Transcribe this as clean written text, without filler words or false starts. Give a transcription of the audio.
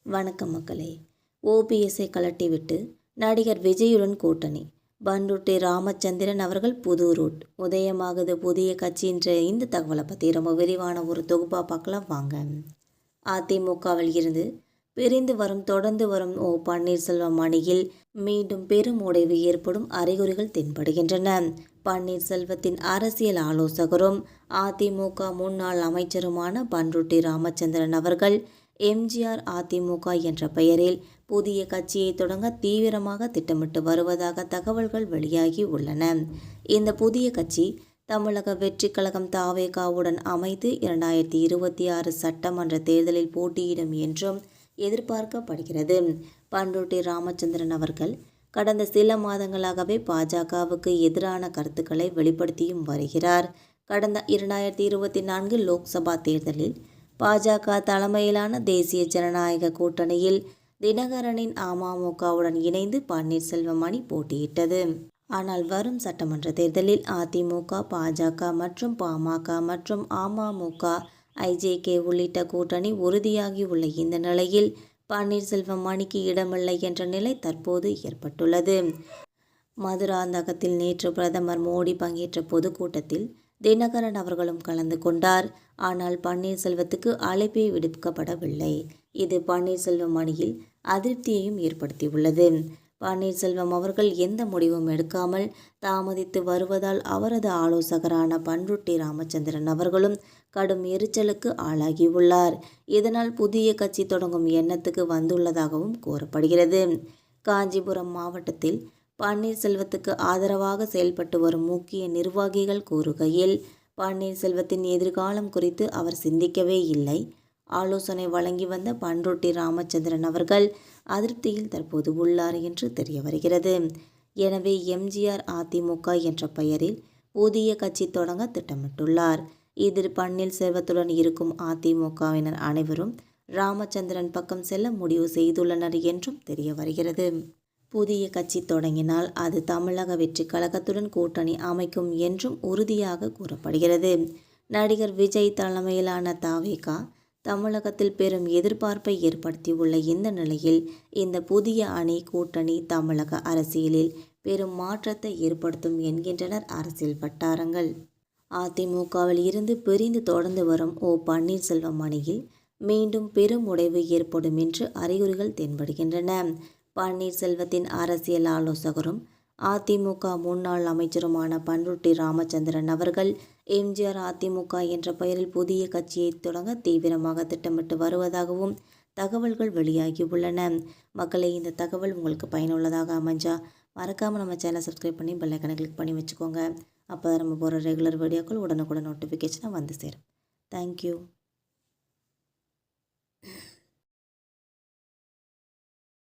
வணக்கம் மக்களே. ஓபிஎஸ்ஐ கலட்டிவிட்டு நடிகர் விஜயுடன் கூட்டணி. பண்ருட்டி ராமச்சந்திரன் அவர்கள் புது ரூட். உதயமாகுது புதிய கட்சின்ற இந்த தகவலை பற்றி ரொம்ப விரிவான ஒரு தொகுப்பாக பார்க்கலாம் வாங்க. அதிமுகவில் இருந்து பிரிந்து தொடர்ந்து வரும் ஓ பன்னீர்செல்வம் அணியில் மீண்டும் பெரும் உடைவு ஏற்படும் அறிகுறிகள் தென்படுகின்றன. பன்னீர்செல்வத்தின் அரசியல் ஆலோசகரும் அதிமுக முன்னாள் அமைச்சருமான பண்ருட்டி ராமச்சந்திரன் அவர்கள் எம்ஜிஆர் அதிமுக என்ற பெயரில் புதிய கட்சியை தொடங்க தீவிரமாக திட்டமிட்டு வருவதாக தகவல்கள் வெளியாகி உள்ளன. இந்த புதிய கட்சி தமிழக வெற்றி கழகம் தாவேகாவுடன் அமைத்து 2026 சட்டமன்ற தேர்தலில் போட்டியிடும் என்றும் எதிர்பார்க்கப்படுகிறது. பண்ருட்டி ராமச்சந்திரன் அவர்கள் கடந்த சில மாதங்களாகவே பாஜகவுக்கு எதிரான கருத்துக்களை வெளிப்படுத்தியும் வருகிறார். கடந்த 2024 லோக்சபா தேர்தலில் பாஜக தலைமையிலான தேசிய ஜனநாயக கூட்டணியில் தினகரனின் அமமுகவுடன் இணைந்து பன்னீர்செல்வம் அணி போட்டியிட்டது. ஆனால் வரும் சட்டமன்ற தேர்தலில் அதிமுக, பாஜக மற்றும் பாமக மற்றும் அமமுக, ஐஜேகே உள்ளிட்ட கூட்டணி உறுதியாகி உள்ள இந்த நிலையில் பன்னீர்செல்வம் அணிக்கு இடமில்லை என்ற நிலை தற்போது ஏற்பட்டுள்ளது. மதுராந்தகத்தில் நேற்று பிரதமர் மோடி பங்கேற்ற பொதுக்கூட்டத்தில் தினகரன் அவர்களும் கலந்து கொண்டார். ஆனால் பன்னீர்செல்வத்துக்கு அழைப்பே விடுக்கப்படவில்லை. இது பன்னீர்செல்வம் அணியில் அதிருப்தியையும் ஏற்படுத்தியுள்ளது. பன்னீர்செல்வம் அவர்கள் எந்த முடிவும் எடுக்காமல் தாமதித்து வருவதால் அவரது ஆலோசகரான பண்ருட்டி ராமச்சந்திரன் அவர்களும் கடும் எரிச்சலுக்கு ஆளாகியுள்ளார். இதனால் புதிய கட்சி தொடங்கும் எண்ணத்துக்கு வந்துள்ளதாகவும் கூறப்படுகிறது. காஞ்சிபுரம் மாவட்டத்தில் பன்னீர்செல்வத்துக்கு ஆதரவாக செயல்பட்டு வரும் முக்கிய நிர்வாகிகள் கூறுகையில், பன்னீர்செல்வத்தின் எதிர்காலம் குறித்து அவர் சிந்திக்கவே இல்லை. ஆலோசனை வழங்கி வந்த பண்ருட்டி ராமச்சந்திரன் அவர்கள் அதிருப்தியில் தற்போது உள்ளார் என்று தெரிய வருகிறது. எனவே எம்ஜிஆர் அதிமுக என்ற பெயரில் புதிய கட்சி தொடங்க திட்டமிட்டுள்ளார். இதில் பன்னீர்செல்வத்துடன் இருக்கும் அதிமுகவினர் அனைவரும் ராமச்சந்திரன் பக்கம் செல்ல முடிவு செய்துள்ளனர் என்றும் தெரிய வருகிறது. புதிய கட்சி தொடங்கினால் அது தமிழக வெற்றி கழகத்துடன் கூட்டணி அமைக்கும் என்றும் உறுதியாக கூறப்படுகிறது. நடிகர் விஜய் தலைமையிலான தாவேகா தமிழகத்தில் பெரும் எதிர்பார்ப்பை ஏற்படுத்தியுள்ள இந்த நிலையில் இந்த புதிய அணி கூட்டணி தமிழக அரசியலில் பெரும் மாற்றத்தை ஏற்படுத்தும் என்கின்றனர் அரசியல் வட்டாரங்கள். அதிமுகவில் இருந்து பிரிந்து தொடர்ந்து வரும் ஓ பன்னீர்செல்வம் அணியில் மீண்டும் பெரும் உடைவு ஏற்படும் என்று அறிகுறிகள் தென்படுகின்றன. பன்னீர்செல்வத்தின் அரசியல் ஆலோசகரும் அதிமுக முன்னாள் அமைச்சருமான பண்ருட்டி ராமச்சந்திரன் அவர்கள் எம்ஜிஆர் அதிமுக என்ற பெயரில் புதிய கட்சியை தொடங்க தீவிரமாக திட்டமிட்டு வருவதாகவும் தகவல்கள் வெளியாகி உள்ளன. மக்களே, இந்த தகவல் உங்களுக்கு பயனுள்ளதாக அமைஞ்சா மறக்காமல் நம்ம சேனலை சப்ஸ்கிரைப் பண்ணி பெல் ஐகானை கிளிக் பண்ணி வச்சுக்கோங்க. அப்போ தான் நம்ம போகிற ரெகுலர் வீடியோக்கள் உடனுக்குடன் நோட்டிஃபிகேஷனாக வந்து சேரும். தேங்க்யூ.